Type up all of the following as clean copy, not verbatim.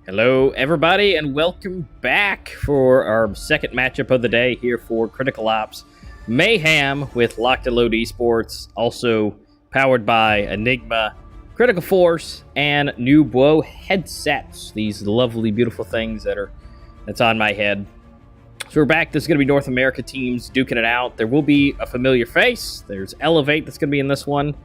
Hello, everybody, and welcome back for our second matchup of the day here for Critical Ops Mayhem with Lock&LOAD Esports, also powered by Enigma, Critical Force, and NUBWO headsets. These lovely, beautiful things that's on my head. So we're back. This is going to be North America teams duking it out. There will be a familiar face. There's Elevate that's going to be in this one.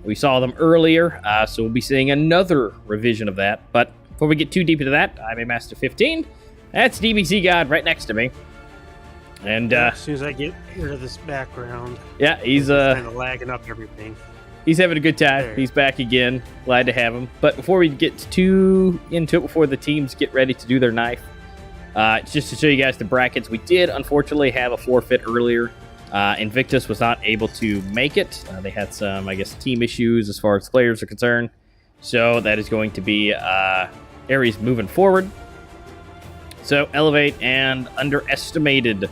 We saw them earlier, so we'll be seeing another revision of that. But before we get too deep into that, I'm a Master 15. That's DBC God right next to me. And as soon as I get rid of this background, yeah, he's kind of lagging up everything. He's having a good time. There. He's back again. Glad to have him. But before we get too into it, before the teams get ready to do their knife, just to show you guys the brackets, we did unfortunately have a forfeit earlier. Invictus was not able to make it. They had some, I guess, team issues as far as players are concerned. So that is going to be Ares moving forward. So Elevate and Underestimated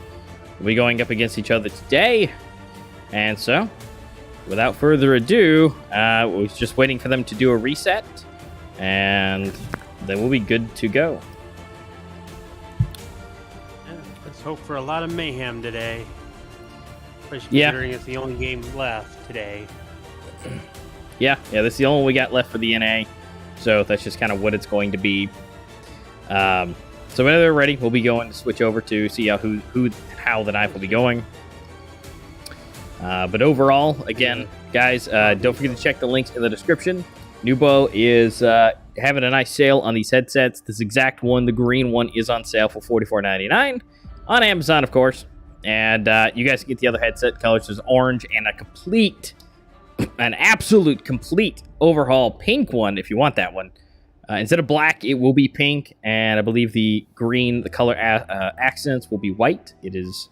will be going up against each other today. And so, without further ado, we're just waiting for them to do a reset. And then we'll be good to go. Yeah, let's hope for a lot of mayhem today. Especially considering it's the only game left today. Yeah, this is the only one we got left for the NA. So that's just kind of what it's going to be. So when they're ready, we'll be going to switch over to see how the knife will be going. But overall, again, guys, don't forget to check the links in the description. NUBWO is having a nice sale on these headsets. This exact one, the green one, is on sale for $44.99 on Amazon, of course. And you guys can get the other headset colors. There's orange and an absolute complete overhaul pink one if you want that one. Instead of black, it will be pink, and I believe the green, the color accents will be white. It is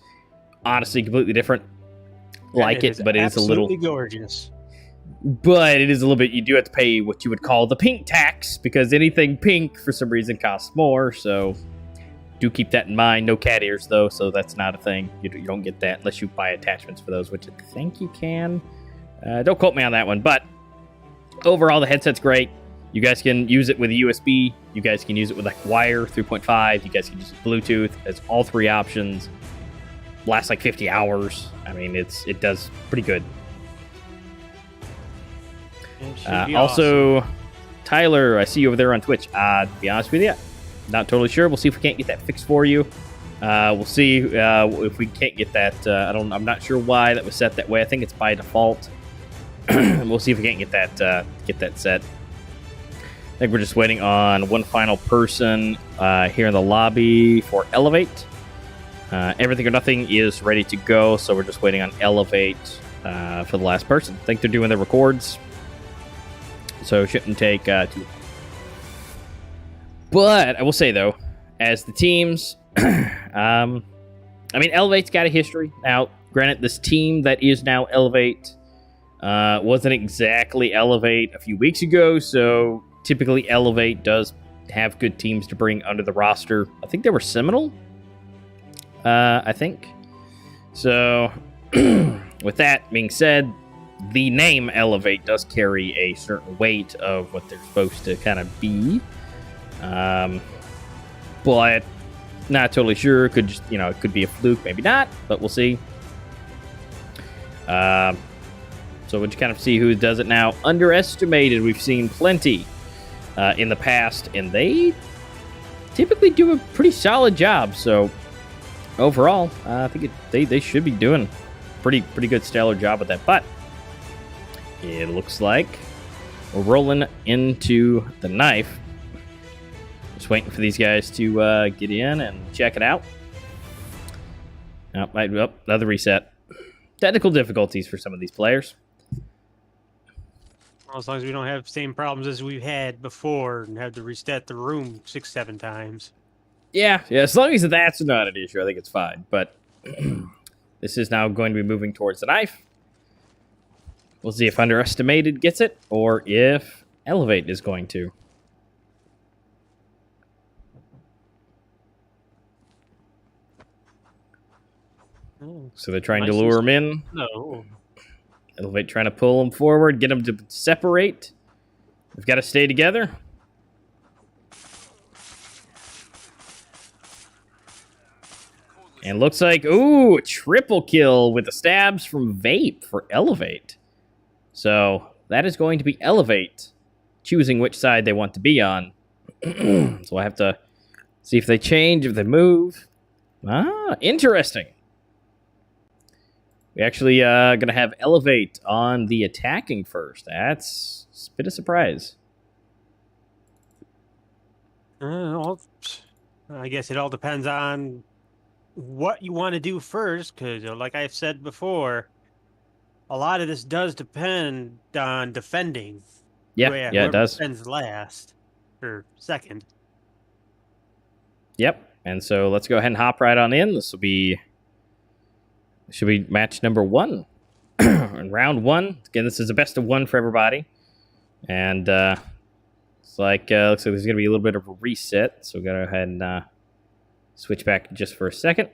honestly completely different. But it is a little gorgeous. But it is a little bit. You do have to pay what you would call the pink tax because anything pink for some reason costs more. So do keep that in mind. No cat ears though, so that's not a thing. You don't get that unless you buy attachments for those, which I think you can. Don't quote me on that one, but overall the headset's great. You guys can use it with a USB. You guys can use it with like wire 3.5. You guys can use it with Bluetooth. It's all three options. Lasts like 50 hours. I mean, it does pretty good. Also, awesome. Tyler, I see you over there on Twitch. To be honest with you, not totally sure. We'll see if we can't get that fixed for you. We'll see if we can't get that. I'm not sure why that was set that way. I think it's by default. We'll see if we can't get that set. I think we're just waiting on one final person here in the lobby for Elevate. Everything or Nothing is ready to go, so we're just waiting on Elevate for the last person. I think they're doing the records, so it shouldn't take too. But I will say though, as the teams, I mean, Elevate's got a history. Now, granted, this team that is now Elevate wasn't exactly Elevate a few weeks ago, so typically Elevate does have good teams to bring under the roster. I think they were Seminole, I think. So, with that being said, the name Elevate does carry a certain weight of what they're supposed to kind of be. But not totally sure. Could just, it could be a fluke, maybe not, but we'll see. So we'll just kind of see who does it now. Underestimated, we've seen plenty in the past, and they typically do a pretty solid job. So overall, I think they should be doing pretty good stellar job with that. But it looks like we're rolling into the knife. Just waiting for these guys to get in and check it out. Another reset. Technical difficulties for some of these players. Well, as long as we don't have the same problems as we've had before and have to reset the room 6-7 times. Yeah, as long as that's not an issue, I think it's fine. But this is now going to be moving towards the knife. We'll see if Underestimated gets it or if Elevate is going to. So they're trying to lure him in. No. Elevate trying to pull him forward, get him to separate. We've got to stay together. And looks like, ooh, triple kill with the stabs from Vape for Elevate. So that is going to be Elevate, choosing which side they want to be on. So I have to see if they change, if they move. Ah, interesting. We actually going to have Elevate on the attacking first. That's a bit of surprise. Well, I guess it all depends on what you want to do first, because like I've said before, a lot of this does depend on defending. Yeah, it does. Defends last or second. Yep. And so let's go ahead and hop right on in. This should be match number 1. In round 1. Again, this is a best of 1 for everybody. And it's like looks like there's going to be a little bit of a reset. So we'll go ahead and switch back just for a second.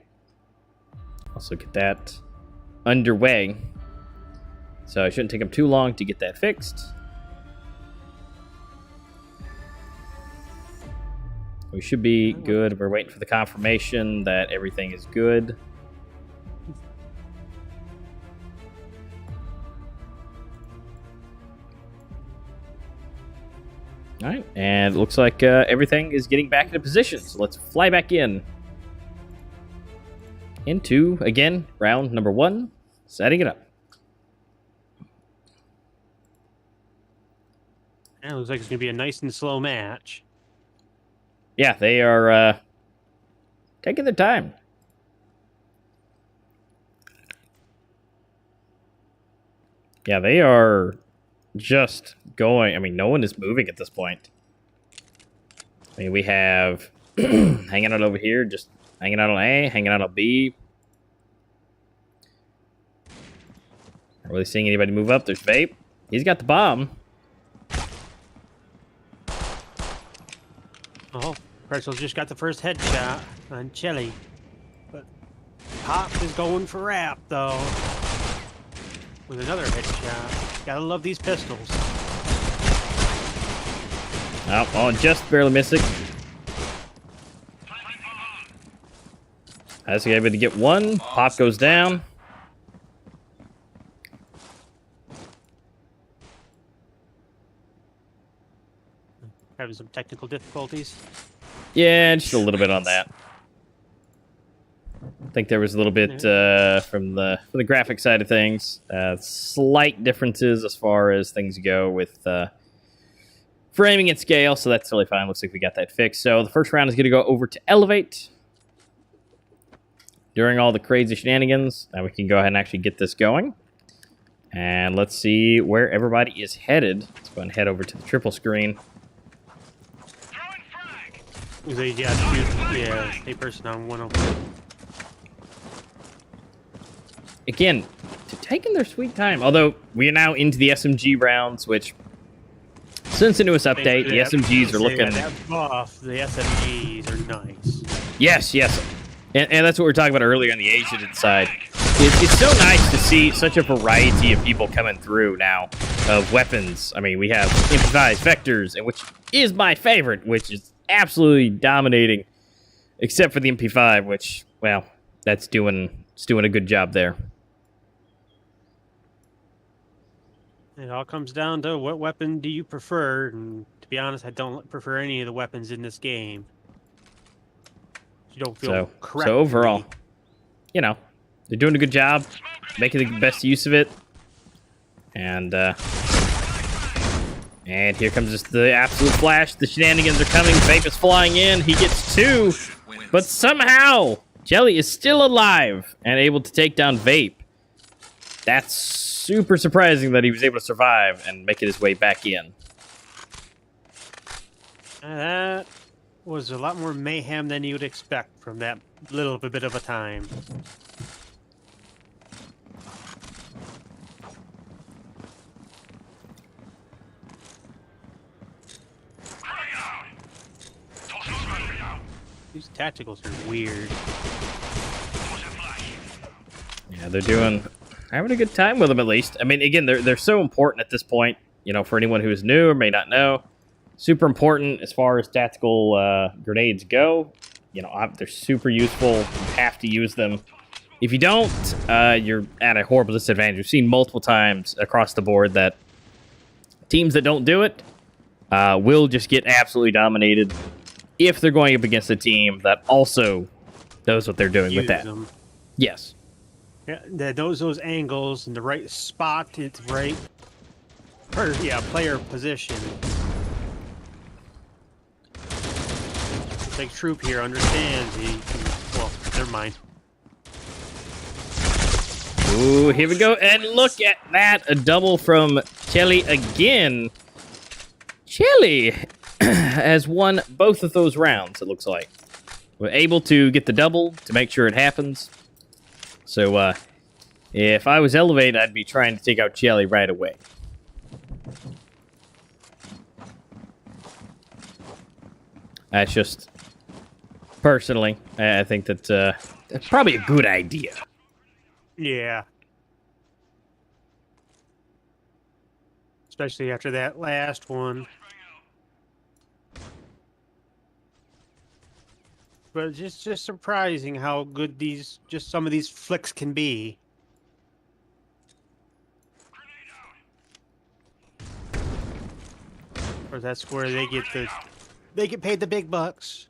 Also get that underway. So it shouldn't take them too long to get that fixed. We should be good. We're waiting for the confirmation that everything is good. All right, and it looks like everything is getting back into position. So let's fly back into, again, round number 1, setting it up. It looks like it's going to be a nice and slow match. Yeah, they are taking their time. Yeah, they are just going. I mean, no one is moving at this point. I mean, we have hanging out over here, just hanging out on A, hanging out on B. Not really seeing anybody move up. There's Vape. He's got the bomb. Oh, Pretzel's just got the first headshot on Chili. But Pop is going for Rap, though. With another headshot. Gotta love these pistols. Oh, just barely missing. That's able to get one. Pop goes down. Having some technical difficulties. Yeah, just a little bit on that. I think there was a little bit from the graphic side of things. Slight differences as far as things go with framing and scale, so that's totally fine. Looks like we got that fixed. So the first round is going to go over to Elevate. During all the crazy shenanigans, now we can go ahead and actually get this going. And let's see where everybody is headed. Let's go ahead and head over to the triple screen. Yeah, a person on 104. Again, taking their sweet time. Although we are now into the SMG rounds, which since the newest update, the SMGs are looking. That buff, the SMGs are nice. Yes, and that's what we were talking about earlier on the Asian side. It's so nice to see such a variety of people coming through now of weapons. I mean, we have improvised vectors, and which is my favorite, which is absolutely dominating, except for the MP5, which, well, it's doing a good job there. It all comes down to what weapon do you prefer, and to be honest, I don't prefer any of the weapons in this game. You don't feel correct. So overall, you know, they're doing a good job, making the best use of it, and here comes just the absolute flash. The shenanigans are coming. Vape is flying in. He gets two, but somehow Jelly is still alive and able to take down Vape. That's super surprising that he was able to survive and make it his way back in. That was a lot more mayhem than you would expect from that little bit of a time. These tacticals are weird. Yeah, they're having a good time with them, at least. I mean, again, they're so important at this point, you know, for anyone who is new or may not know. Super important as far as tactical grenades go. you know, they're super useful. You have to use them. If you don't, you're at a horrible disadvantage. We've seen multiple times across the board that teams that don't do it will just get absolutely dominated if they're going up against a team that also knows what they're doing with that. Them. Yes. Yeah, that those angles in the right spot, it's right. Player position. Like Troop here understands. Well, never mind. Ooh, here we go, and look at that, a double from Kelly again. Kelly has won both of those rounds, it looks like. We're able to get the double to make sure it happens. So, if I was elevated, I'd be trying to take out Kelly right away. That's just, personally, I think that that's probably a good idea. Yeah. Especially after that last one. But it's just surprising how good some of these flicks can be. Or that's where they get paid the big bucks.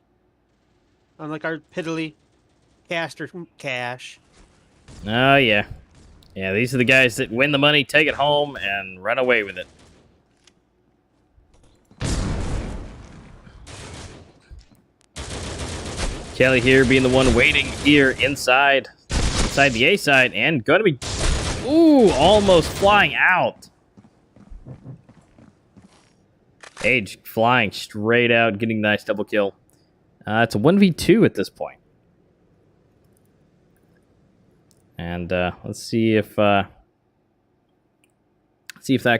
Unlike our piddly caster cash. Oh, yeah. Yeah, these are the guys that win the money, take it home, and run away with it. Kelly here being the one waiting here inside the A side, and going to be, ooh, almost flying out. Age flying straight out, getting a nice double kill. It's a 1v2 at this point. And let's see if that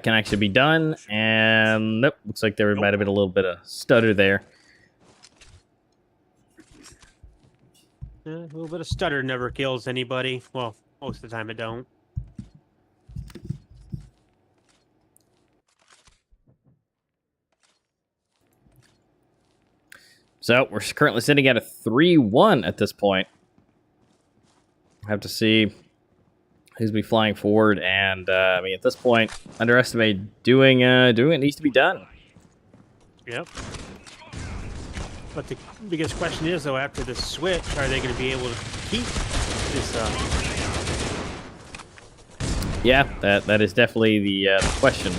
can actually be done. And nope, looks like there might have been a little bit of stutter there. A little bit of stutter never kills anybody. Well, most of the time it don't. So we're currently sitting at a 3-1 at this point. Have to see who's be flying forward, and I mean, at this point, underestimate doing what needs to be done. Yep. But the biggest question is, though, after the switch, are they going to be able to keep this up? Yeah, that is definitely the question.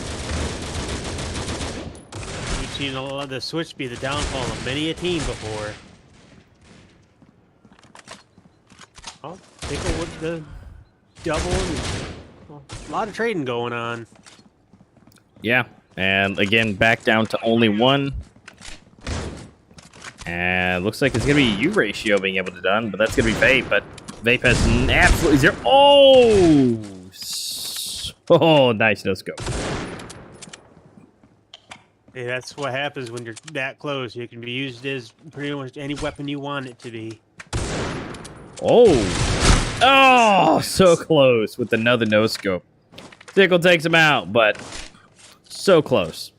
We've seen a lot of the switch be the downfall of many a team before. Oh, Pickle with the double. Well, a lot of trading going on. Yeah, and again, back down to only one. And looks like it's going to be U ratio being able to done, but that's going to be Vape. But Vape has absolutely zero. Oh! Oh, nice no scope. Hey, that's what happens when you're that close. You can be used as pretty much any weapon you want it to be. Oh! Oh, so close with another no scope. Tickle takes him out, but so close.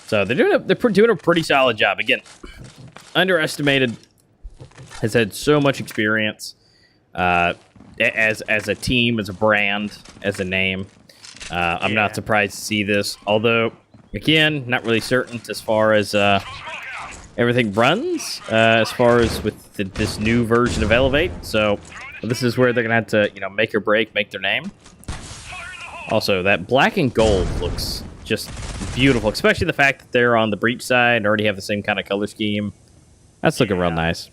So they're doing a pretty solid job. Again, underestimated, has had so much experience as a team, as a brand, as a name. I'm not surprised to see this. Although, again, not really certain as far as everything runs, as far as with this new version of Elevate. So this is where they're gonna have to, make or break, make their name. Also, that black and gold looks just beautiful, especially the fact that they're on the breach side and already have the same kind of color scheme. That's looking real nice.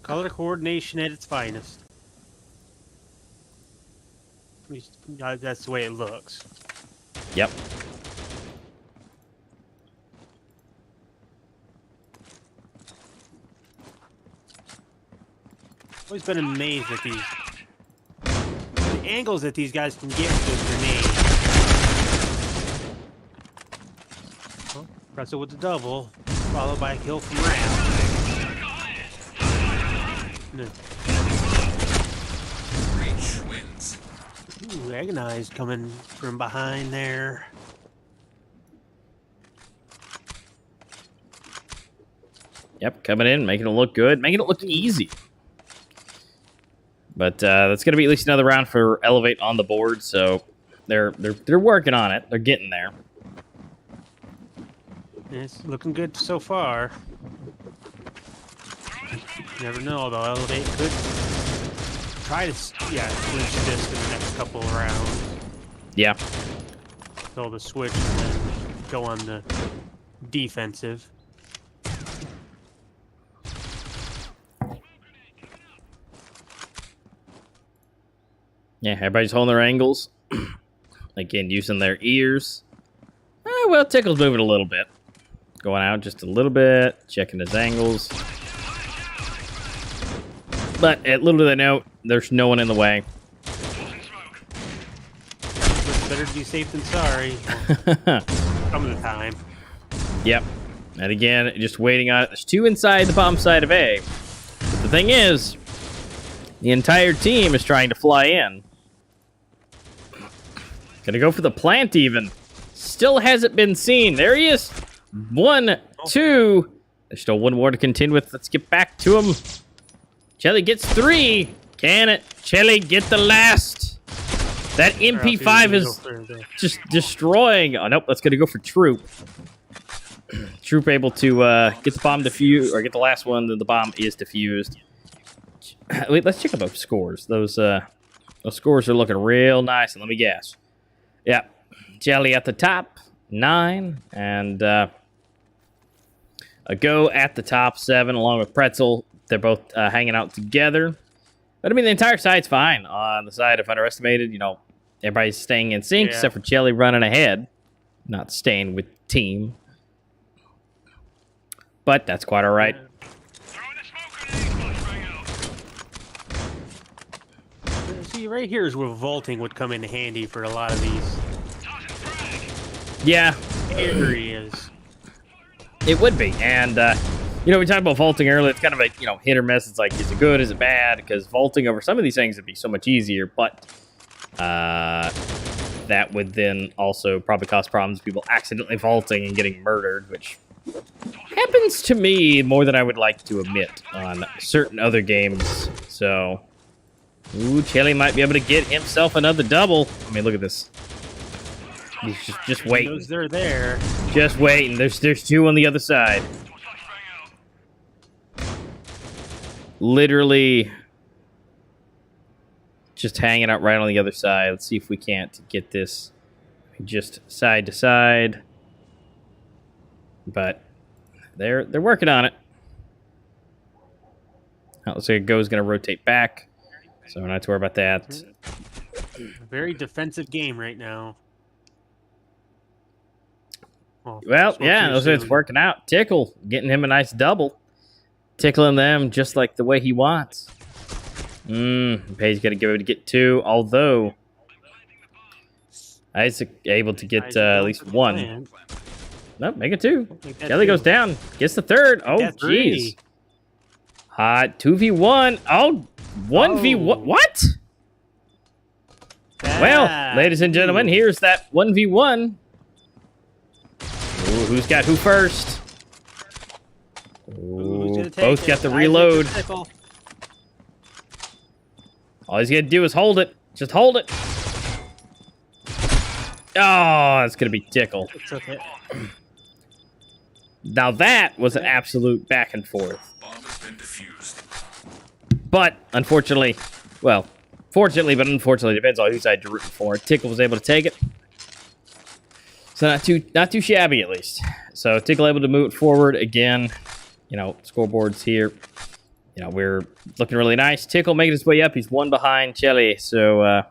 Color coordination at its finest. At least, that's the way it looks. Yep. Always been amazed at the angles that these guys can get with those grenades. Oh, Pretzel with the double, followed by a kill from Ram. Ooh, Agonized coming from behind there. Yep, coming in, making it look good, making it look easy. But that's going to be at least another round for Elevate on the board, so they're working on it. They're getting there. It's looking good so far. You never know, though. Elevate could try to, switch this in the next couple of rounds. Yeah. So the switch and then go on the defensive. Yeah, everybody's holding their angles. Again, using their ears. Well, Tickle's moving a little bit. Going out just a little bit, checking his angles. But little do they know, there's no one in the way. It's better to be safe than sorry. Some of the time. Yep. And again, just waiting on it. There's two inside the bottom side of A. But the thing is, the entire team is trying to fly in. Gonna go for the plant even. Still hasn't been seen. There he is. 1, 2. There's still one more to contend with. Let's get back to him. Chelly gets 3. Can it? Chelly get the last. That MP5 is just destroying. Oh, nope. That's going to go for Troop. Troop able to get the bomb defused, or get the last one, then the bomb is defused. Wait, let's check out those scores. Those scores are looking real nice. And let me guess. Yep. Jelly at the top, 9. And a Go at the top, 7, along with Pretzel. They're both hanging out together. But, I mean, the entire side's fine. On the side of Underestimated, you know, everybody's staying in sync, except for Jelly running ahead. Not staying with team. But that's quite all right. See, right here is where vaulting would come in handy for a lot of these Yeah. areas. It would be. And, you know, we talked about vaulting earlier. It's kind of a, you know, hit or miss. It's like, is it good? Is it bad? Because vaulting over some of these things would be so much easier. But that would then also probably cause problems. People accidentally vaulting and getting murdered, which happens to me more than I would like to admit on certain other games. So, ooh, Chelly might be able to get himself another double. I mean, look at this. He's just waiting. Those they're there. Just waiting. There's 2 on the other side. Literally just hanging out right on the other side. Let's see if we can't get this just side to side. But they're working on it. Oh, looks like Go's going to rotate back. So we're not to worry about that. Very defensive game right now. Well, yeah, looks like it's working out. Tickle, getting him a nice double. Tickling them just like the way he wants. Pay's going to give it to get 2, although Isaac able to get at least 1. Nope, make it 2. Kelly goes down, gets the 3rd. Oh, jeez. Hot 2v1. Oh, 1v1. What? Well, ladies and gentlemen, here's that 1v1. Ooh, who's got who first? Ooh, both got the reload. All he's gonna do is hold it. Just hold it. Oh, it's gonna be Tickle. It's okay. Now that was an absolute back and forth. But unfortunately, well, fortunately, but unfortunately, depends on whose side you're rooting for. Tickle was able to take it. So not too shabby, at least. So Tickle able to move it forward again. You know, scoreboards here. You know, we're looking really nice. Tickle making his way up. He's 1 behind Chelly. So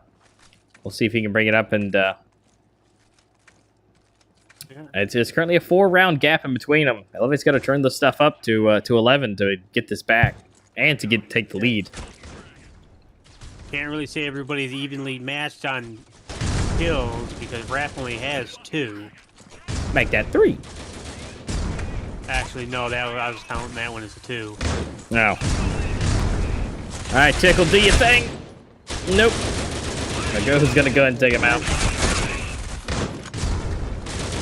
we'll see if he can bring it up. And it's currently a 4-round gap in between them. Elevate's got to turn this stuff up to 11 to get this back and to take the lead. Can't really say everybody's evenly matched on kills because Rap only has 2. Make that 3. Actually, no, I was counting that one as a 2. No. All right, Tickle, do your thing. Nope. Go's gonna go ahead and take him out.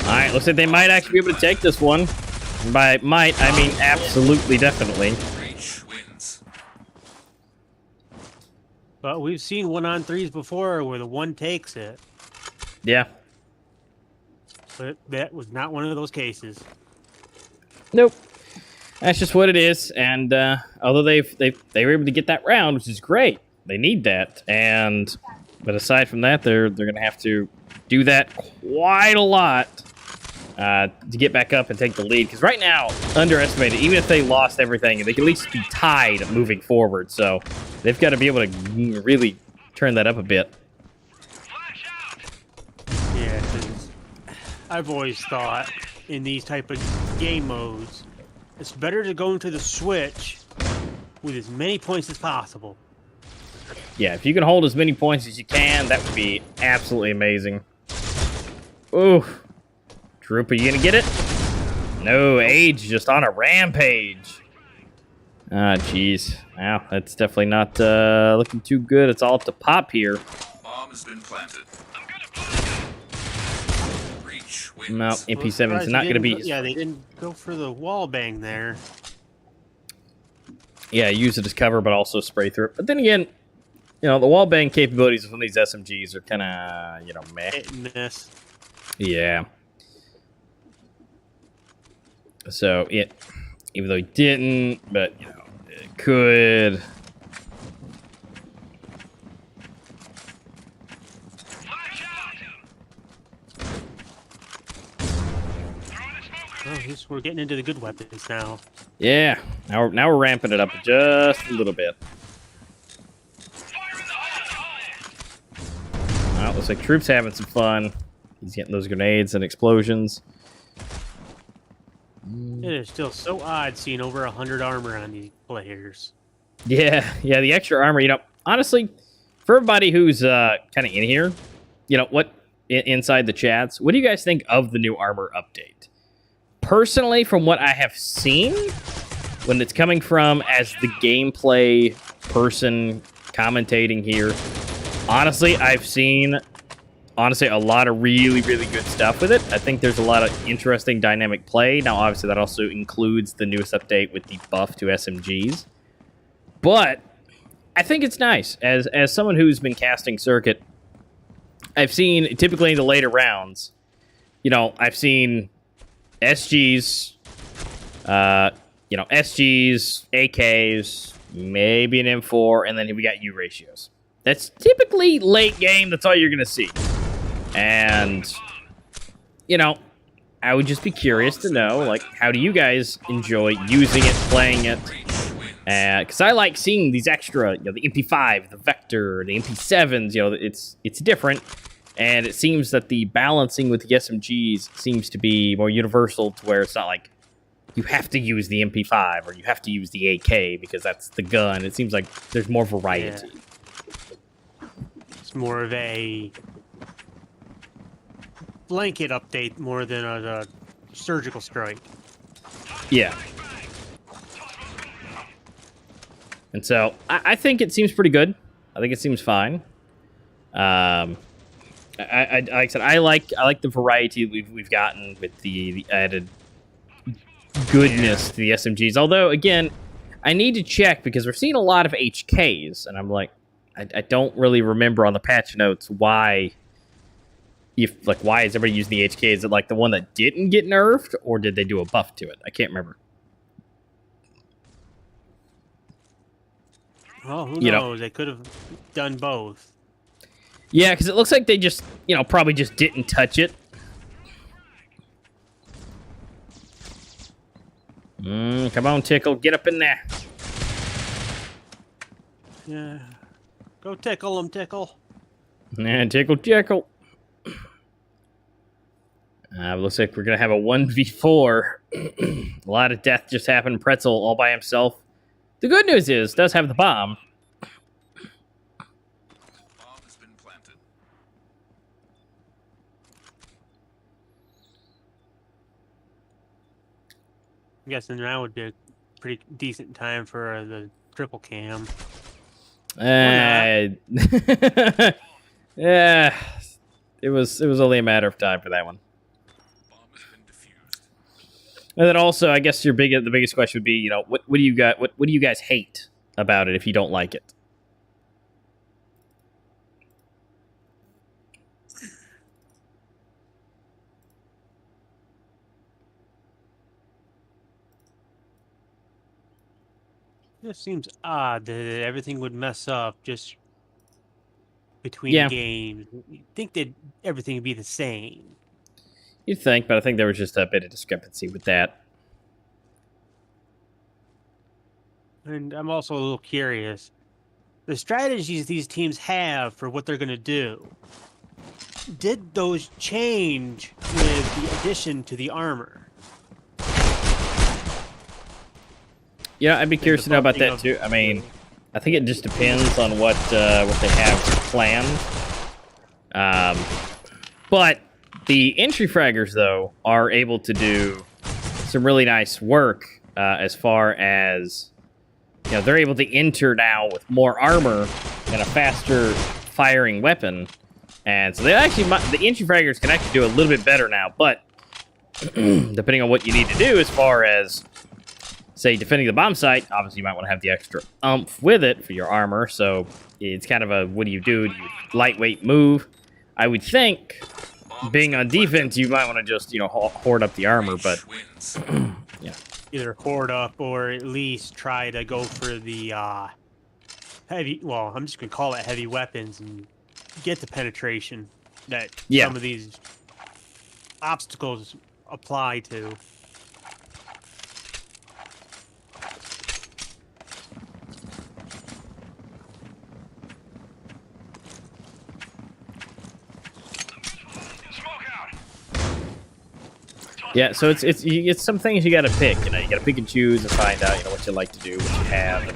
All right, looks like they might actually be able to take this one. By might, I mean absolutely, definitely. But we've seen 1-on-3s before where the one takes it. Yeah. But that was not one of those cases. Nope. That's just what it is. And although they were able to get that round, which is great, they need that. But aside from that, they're gonna have to do that quite a lot to get back up and take the lead. Because right now, underestimated. Even if they lost everything, they can at least be tied moving forward. So they've got to be able to really turn that up a bit. Yeah, because I've always thought in these type of game modes, it's better to go into the switch with as many points as possible. Yeah, if you can hold as many points as you can, that would be absolutely amazing. Ooh. Troop, are you gonna get it? No, Age just on a rampage. Ah, jeez. Wow, that's definitely not looking too good. It's all up to Pop here. Bomb has been planted. No, MP7's not gonna be... Yeah, they didn't go for the wall bang there. Yeah, use it as cover, but also spray through it. But then again, you know, the wall bang capabilities of some of these SMGs are kind of, you know, meh. Hit and miss. Yeah. So, even though he didn't, but, you know, it could. Oh, we're getting into the good weapons now. Yeah, now we're ramping it up just a little bit. Well, looks like Troop's having some fun. He's getting those grenades and explosions. It is still so odd seeing over 100 armor on these players. Yeah, the extra armor, you know, honestly, for everybody who's kind of in here, you know, inside the chats, what do you guys think of the new armor update? Personally, from what I have seen, when it's coming from as the gameplay person commentating here, honestly, I've seen a lot of really, really good stuff with it. I think there's a lot of interesting dynamic play. Now, obviously, that also includes the newest update with the buff to SMGs. But I think it's nice. As someone who's been casting Circuit, I've seen, typically in the later rounds, you know, I've seen SGs, you know, SGs, AKs, maybe an M4, and then we got U ratios. That's typically late game. That's all you're going to see. And, you know, I would just be curious to know, like, how do you guys enjoy using it, playing it? Because I like seeing these extra, you know, the MP5, the Vector, the MP7s, you know, it's different. And it seems that the balancing with the SMGs seems to be more universal to where it's not like you have to use the MP5 or you have to use the AK because that's the gun. It seems like there's more variety. Yeah. It's more of a blanket update more than a surgical strike. Yeah. And so I think it seems pretty good. I think it seems fine. Like I said, I like the variety we've gotten with the added goodness to the SMGs. Although, again, I need to check because we're seeing a lot of HKs, and I'm like, I don't really remember on the patch notes why is everybody using the HK? Is it like the one that didn't get nerfed, or did they do a buff to it? I can't remember. Oh, who knows? They could have done both. Yeah, because it looks like they just, you know, probably just didn't touch it. Come on, Tickle. Get up in there. Yeah. Go tickle him, Tickle. Yeah, Tickle. Looks like we're going to have a 1v4. A lot of death just happened. Pretzel all by himself. The good news is, does have the bomb. I'm guessing now would be a pretty decent time for the triple cam. Yeah, it was only a matter of time for that one. And then also, I guess the biggest question would be, you know, what do you got? What do you guys hate about it if you don't like it? It seems odd that everything would mess up just between Yeah. games. You'd think that everything would be the same. You'd think, but I think there was just a bit of discrepancy with that. And I'm also a little curious. The strategies these teams have for what they're going to do, did those change with the addition to the armor? Yeah, I'd be curious to know about that too. I mean, I think it just depends on what they have planned. But the entry fraggers, though, are able to do some really nice work as far as, you know, they're able to enter now with more armor and a faster firing weapon. And so they actually, the entry fraggers can actually do a little bit better now, but depending on what you need to do as far as, say, defending the bomb site, obviously you might want to have the extra oomph with it for your armor. So it's kind of a, what do you do? Do you lightweight move? I would think, being on defense, you might want to just, you know, hoard up the armor, but yeah. Either hoard up or at least try to go for the heavy, well, I'm just going to call it heavy weapons and get the penetration that some of these obstacles apply to. Yeah, so it's some things you got to pick. You know, you got to pick and choose and find out, you know, what you like to do, what you have.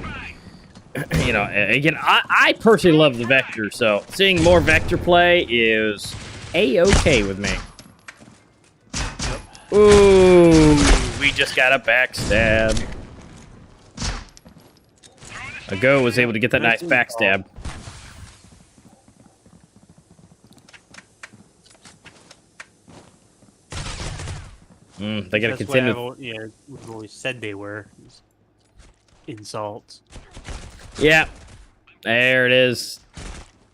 And, you know, again, I personally love the vector, so seeing more vector play is a-okay with me. Ooh, we just got a backstab. A Go was able to get that nice backstab. They gotta continue. Yeah, we've always said they were insults. Yeah, there it is.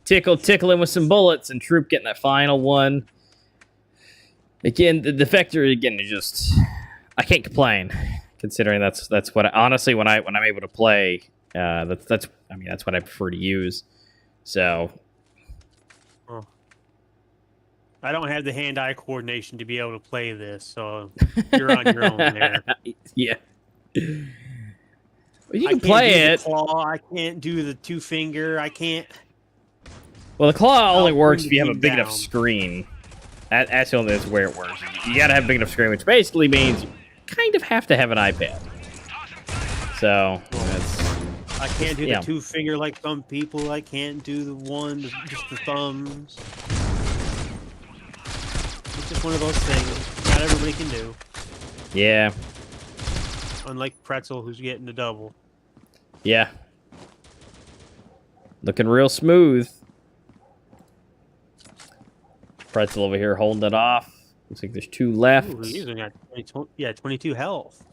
Tickling with some bullets, and Troop getting that final one. Again, the vector again is just, I can't complain, considering that's what honestly when I'm able to play, that's what I prefer to use. So. I don't have the hand-eye coordination to be able to play this, so you're on your own there. Yeah. Well, you can play it. Claw, I can't do the two-finger. I can't. Well, the claw only works if you have a big enough screen. That's the only where it works. You gotta have a big enough screen, which basically means you kind of have to have an iPad. So, I can't do the two-finger like some people. I can't do the one, just the thumbs. It's just one of those things. Not everybody can do. Yeah. Unlike Pretzel, who's getting the double. Yeah. Looking real smooth. Pretzel over here holding it off. Looks like there's 2 left. Ooh, he's only got 22 health.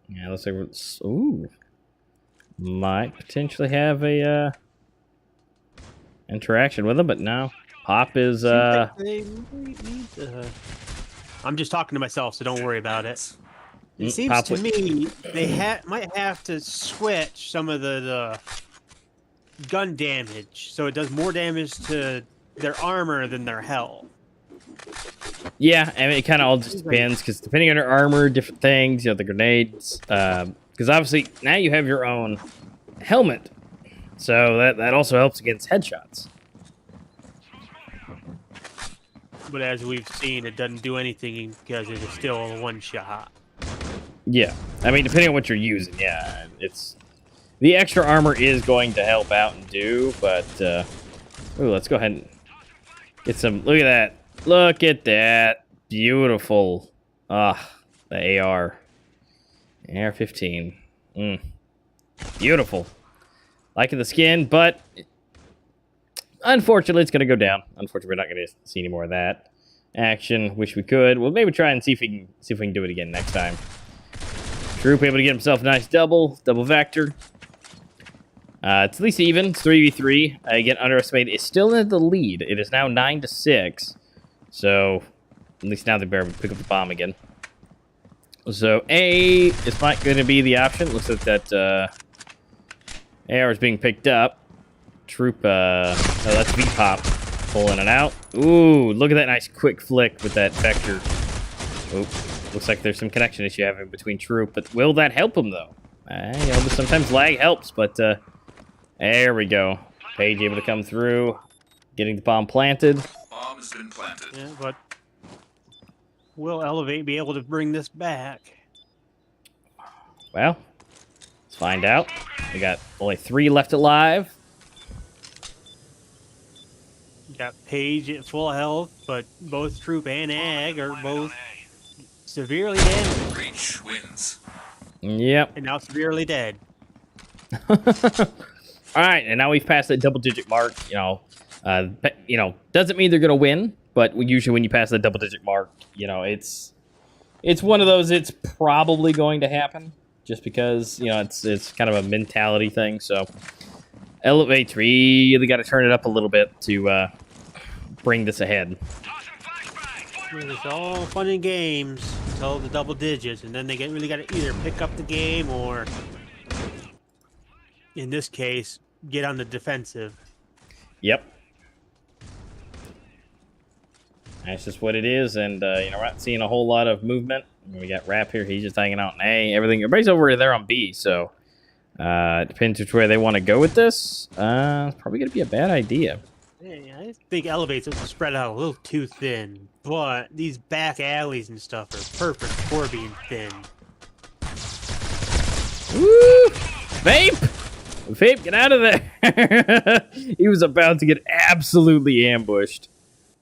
Yeah, looks like might potentially have a interaction with him, but no. Pop is I'm just talking to myself, so don't worry about it. It seems to me they might have to switch some of the gun damage, so it does more damage to their armor than their health. Yeah, I mean, it kind of all just depends, because depending on your armor, different things, you know, the grenades, because obviously now you have your own helmet, so that also helps against headshots. But as we've seen, it doesn't do anything because it is still a one-shot. Yeah, I mean, depending on what you're using, yeah, it's the extra armor is going to help out and do, but ooh, let's go ahead and get some. Look at that! Look at that! Beautiful. The AR-15. Beautiful. Liking the skin, but unfortunately, it's going to go down. Unfortunately, we're not going to see any more of that. action. Wish we could. We'll maybe try and see if we can do it again next time. Troop able to get himself a nice double vector. It's at least even. It's 3v3. Again, underestimated. It's still in the lead. It is now 9-6. So, at least now they're able to pick up the bomb again. So, A is not going to be the option. Looks like that AR is being picked up. Troop, oh, that's V-Pop. Pulling it out. Ooh, look at that nice quick flick with that vector. Oh, looks like there's some connection issue having between Troop. But will that help him, though? You know, sometimes lag helps, but there we go. Paige able to come through. Getting the bomb planted. Bomb has been planted. Yeah, but will Elevate be able to bring this back? Well, let's find out. We got only 3 left alive. Got Paige at full health, but both Troop and Ag are both severely damaged. Reach wins. Yep. And now severely dead. All right, and now we've passed that double-digit mark. Doesn't mean they're gonna win, but usually when you pass the double-digit mark, it's one of those. It's probably going to happen, just because it's kind of a mentality thing. So, Elevate really got to turn it up a little bit to bring this ahead. It's all fun and games until the double digits, and then they really got to either pick up the game or, in this case, get on the defensive. Yep. That's just what it is, and we're not seeing a whole lot of movement. We got Rap here; he's just hanging out in A. Everybody's over there on B, so it depends which way they want to go with this. It's probably going to be a bad idea. Yeah, I think Elevate's spread out a little too thin, but these back alleys and stuff are perfect for being thin. Woo! Vape! Vape, get out of there! He was about to get absolutely ambushed.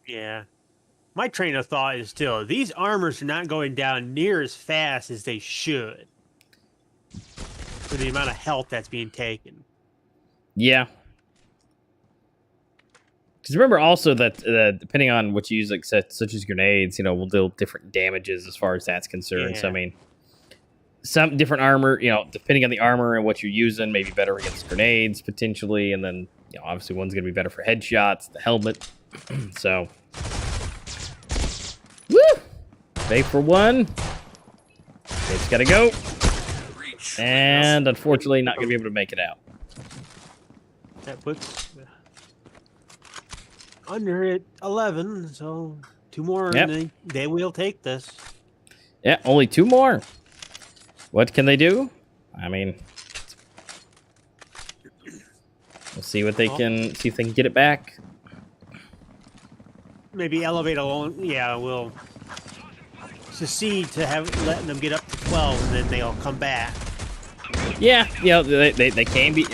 Yeah. My train of thought is still, these armors are not going down near as fast as they should for the amount of health that's being taken. Yeah. Because remember also that depending on what you use, like such as grenades, will deal different damages as far as that's concerned. Yeah. So, I mean, some different armor, depending on the armor and what you're using, maybe better against grenades, potentially. And then, obviously one's going to be better for headshots, the helmet. So, woo! Vape for one. Vape's got to go. And, unfortunately, not going to be able to make it out. That puts under at 11, so 2 more, Yep. and they will take this. Yeah, only 2 more. What can they do? I mean, we'll see what they can, see if they can get it back. Maybe Elevate alone, yeah, will succeed to letting them get up to 12, and then they'll come back. Yeah, they can be,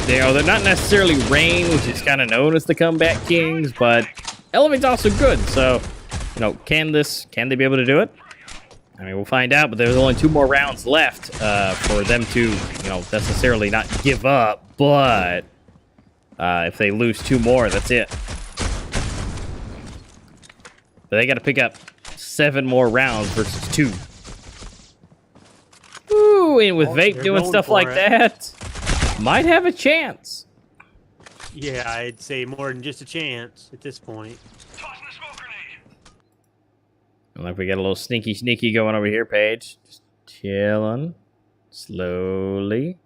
they're not necessarily Rain, which is kind of known as the comeback kings, but Elevate's also good. So, can they be able to do it? I mean, we'll find out, but there's only 2 more rounds left for them to, necessarily not give up, but if they lose 2 more, that's it. But they got to pick up 7 more rounds versus 2. Ooh, and with Vape doing stuff like that, might have a chance. Yeah, I'd say more than just a chance at this point. Like we got a little sneaky going over here, Paige. Just chilling. Slowly.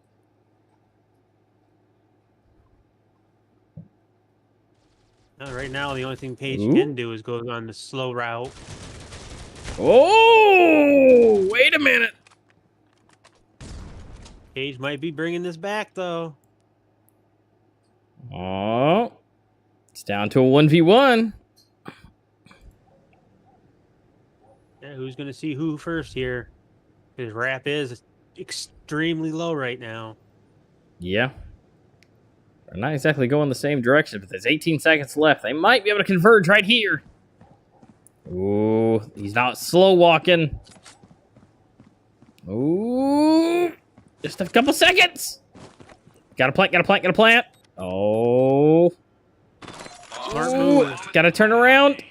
Right now, the only thing Paige can do is go on the slow route. Oh, wait a minute. Paige might be bringing this back, though. Oh, it's down to a 1v1. Yeah, who's going to see who first here? His rap is extremely low right now. Yeah. They're not exactly going the same direction, but there's 18 seconds left. They might be able to converge right here. Ooh, he's not slow walking. Ooh, just a couple seconds. Gotta plant. Oh. Smart move. Gotta turn around.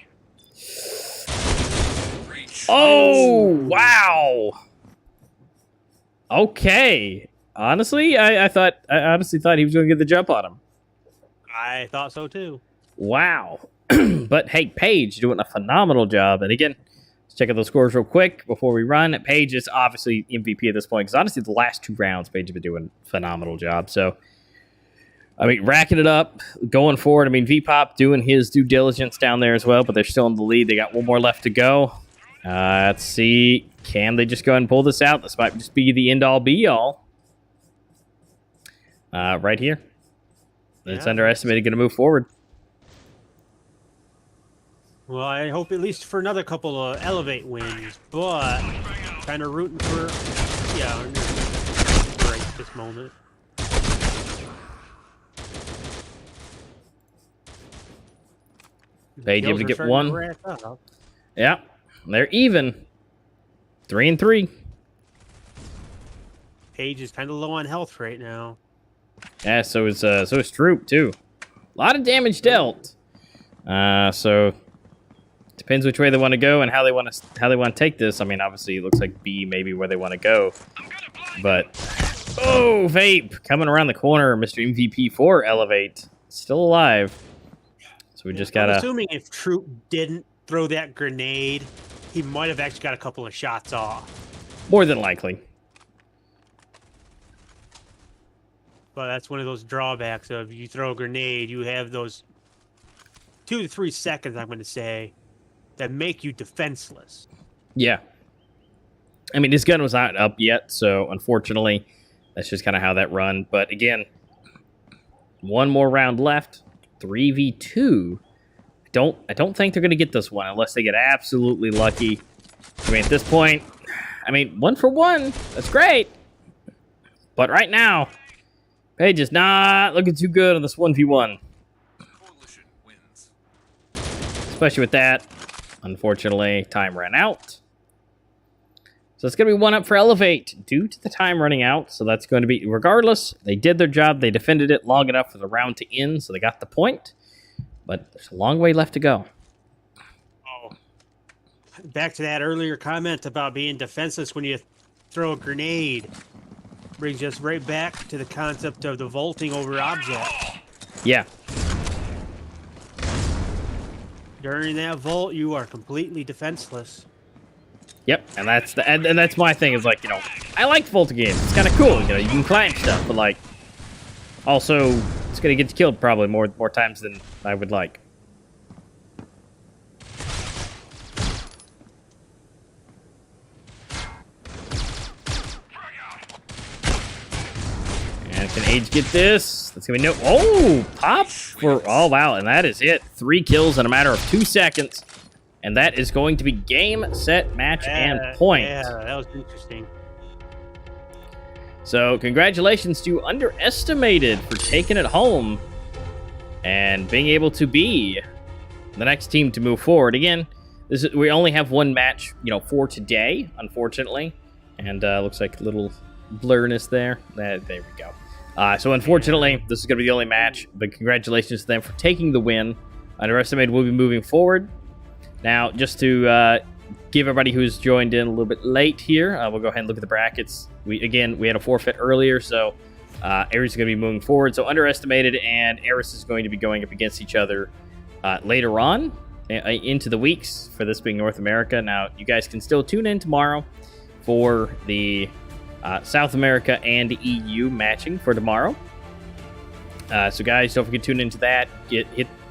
Reach. Oh, wow. Okay. Honestly, I honestly thought he was going to get the jump on him. I thought so too. Wow. But hey, Paige doing a phenomenal job. And again, let's check out those scores real quick before we run. Paige is obviously MVP at this point because honestly, the last 2 rounds, Paige has been doing a phenomenal job. So, I mean, racking it up, going forward. I mean, V-Pop doing his due diligence down there as well, but they're still in the lead. They got 1 more left to go. Let's see. Can they just go ahead and pull this out? This might just be the end-all, be-all. Right here. It's underestimated, going to move forward. Well, I hope at least for another couple of Elevate wins, but kind of rooting for, break this moment. Paige able to get Starting 1. rack up. Yeah, they're even. 3-3. Paige is kind of low on health right now. Yeah, so is Troop too. A lot of damage dealt. So depends which way they want to go and how they want to take this. I mean, obviously it looks like B maybe where they want to go. But oh, Vape coming around the corner, Mr. MVP for Elevate, still alive. So we just gotta. I'm assuming if Troop didn't throw that grenade, he might have actually got a couple of shots off. More than likely. But that's one of those drawbacks of you throw a grenade, you have those 2 to 3 seconds, I'm going to say, that make you defenseless. Yeah. I mean, his gun was not up yet, so unfortunately, that's just kind of how that run. But again, 1 more round left, 3v2. I don't think they're going to get this one unless they get absolutely lucky. I mean, at this point, 1 for 1. That's great. But right now, Paige is not looking too good on this 1v1. Coalition wins. Especially with that. Unfortunately, time ran out. So it's going to be 1 up for Elevate due to the time running out. So that's going to be, regardless, they did their job. They defended it long enough for the round to end, so they got the point. But there's a long way left to go. Oh. Back to that earlier comment about being defenseless when you throw a grenade. Brings us right back to the concept of the vaulting over object. Yeah. During that vault, you are completely defenseless. Yep, and that's my thing is like, I like vaulting games. It's kind of cool, you can climb stuff, but like, also, it's going to get you killed probably more times than I would like. And can Age get this? That's going to be no... Oh, pop for... Oh, wow, and that is it. 3 kills in a matter of 2 seconds. And that is going to be game, set, match, and point. Yeah, that was interesting. So, congratulations to Underestimated for taking it home and being able to be the next team to move forward. Again, we only have 1 match, for today, unfortunately. And looks like a little blurriness there. There we go. So, unfortunately, this is going to be the only match. But congratulations to them for taking the win. Underestimated will be moving forward. Now, just to give everybody who's joined in a little bit late here, we'll go ahead and look at the brackets. We had a forfeit earlier, so Ares is going to be moving forward. So Underestimated and Ares is going to be going up against each other later on into the weeks for this being North America. Now, you guys can still tune in tomorrow for the South America and EU matching for tomorrow. So guys, don't forget to tune into that.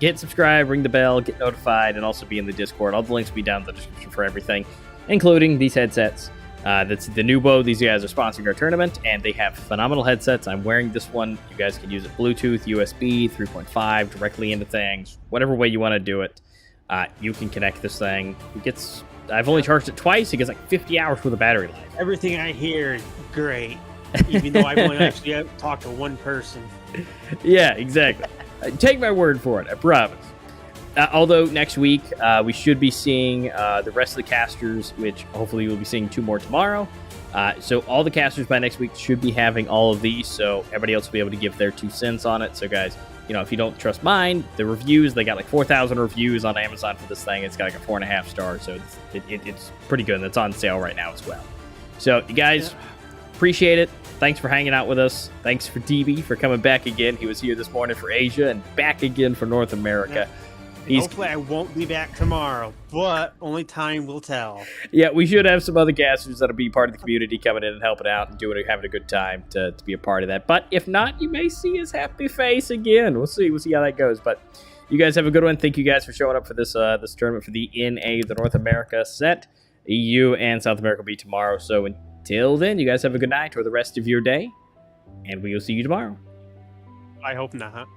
Hit subscribe, ring the bell, get notified, and also be in the Discord. All the links will be down in the description for everything, including these headsets. That's the NUBWO. These guys are sponsoring our tournament, and they have phenomenal headsets. I'm wearing this one. You guys can use it Bluetooth, USB, 3.5, directly into things. Whatever way you want to do it, you can connect this thing. I've only charged it twice. It gets like 50 hours worth of battery life. Everything I hear is great, even though I've only actually talked to 1 person. Yeah, exactly. Take my word for it, I promise. Although next week we should be seeing the rest of the casters, which hopefully we'll be seeing 2 more tomorrow. So all the casters by next week should be having all of these, so everybody else will be able to give their 2 cents on it. So guys, if you don't trust mine, the reviews, they got like 4,000 reviews on Amazon for this thing. It's got like a 4.5 star, so it's pretty good, and it's on sale right now as well. So, you guys, appreciate it. Thanks for hanging out with us. Thanks for DB for coming back again. He was here this morning for Asia and back again for North America. Hopefully I won't be back tomorrow, but only time will tell. Yeah, we should have some other casters that'll be part of the community coming in and helping out and having a good time to be a part of that. But if not, you may see his happy face again. We'll see how that goes. But you guys have a good one. Thank you guys for showing up for this tournament for the NA, the North America set. EU and South America will be tomorrow. So until then, you guys have a good night or the rest of your day, and we will see you tomorrow. I hope not.